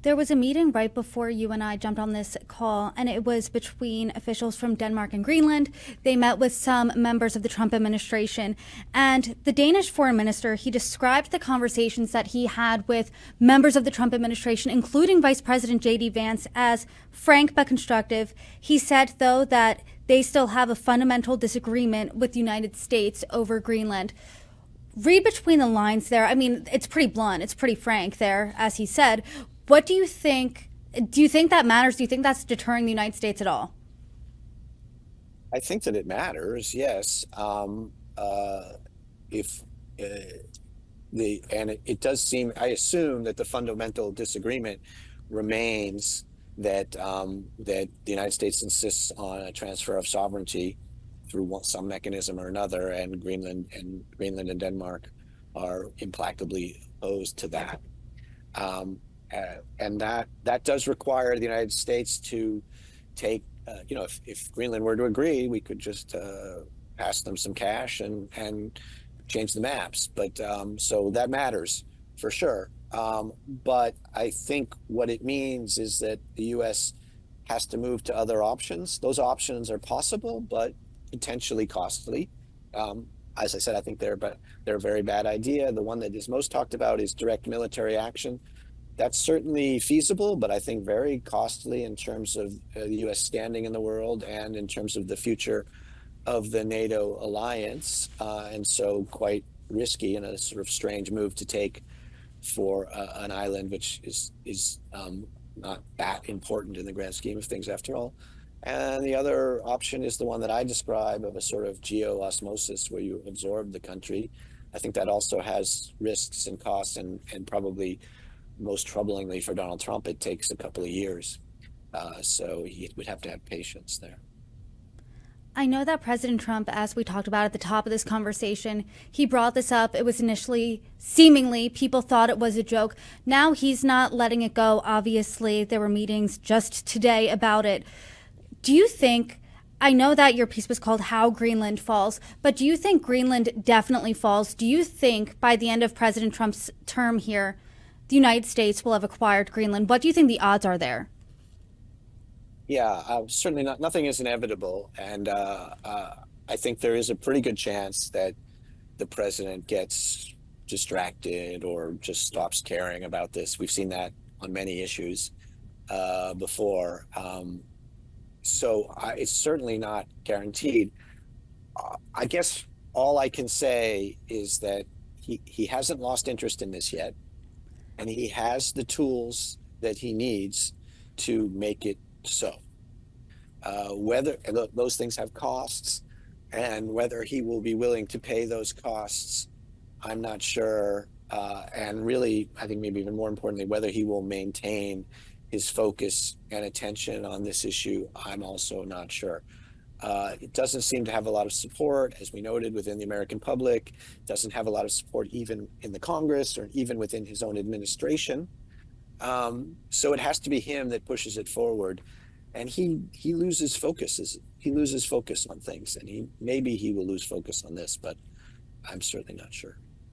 There was a meeting right before you and I jumped on this call, and it was between officials from Denmark and Greenland. They met with some members of the Trump administration. And the Danish foreign minister, he described the conversations that he had with members of the Trump administration, including Vice President J.D. Vance, as frank but constructive. He said, though, that they still have a fundamental disagreement with the United States over Greenland. Read between the lines there. I mean, it's pretty blunt. It's pretty frank there, as he said. What do you think? Do you think that matters? Do you think that's deterring the United States at all? I think that it matters, yes. If it does seem, I assume that the fundamental disagreement remains that the United States insists on a transfer of sovereignty through some mechanism or another, and Greenland and Denmark are implacably opposed to that. And that does require the United States to take, if Greenland were to agree, we could just pass them some cash and change the maps. But so that matters for sure. But I think what it means is that the U.S. has to move to other options. Those options are possible, but potentially costly. As I said, I think they're a very bad idea. The one that is most talked about is direct military action. That's certainly feasible, but I think very costly in terms of the U.S. standing in the world and in terms of the future of the NATO alliance, and so quite risky and a sort of strange move to take for an island which is not that important in the grand scheme of things after all. And the other option is the one that I describe of a sort of geo-osmosis where you absorb the country. I think that also has risks and costs, and probably most troublingly for Donald Trump, it takes a couple of years. So he would have to have patience there. I know that President Trump, as we talked about at the top of this conversation, he brought this up. It was initially, seemingly, people thought it was a joke. Now he's not letting it go. Obviously, there were meetings just today about it. Do you think, I know that your piece was called How Greenland Falls, but do you think Greenland definitely falls? Do you think by the end of President Trump's term here, the United States will have acquired Greenland? What do you think the odds are there? Yeah, certainly not. Nothing is inevitable, and I think there is a pretty good chance that the president gets distracted or just stops caring about this. We've seen that on many issues before, so it's certainly not guaranteed. I guess all I can say is that he hasn't lost interest in this yet, and he has the tools that he needs to make it so. Whether those things have costs, and whether he will be willing to pay those costs, I'm not sure. And really, I think maybe even more importantly, whether he will maintain his focus and attention on this issue, I'm also not sure. It doesn't seem to have a lot of support, as we noted, within the American public. It doesn't have a lot of support even in the Congress or even within his own administration. So it has to be him that pushes it forward. And he loses focus. He loses focus on things, and maybe he will lose focus on this, but I'm certainly not sure.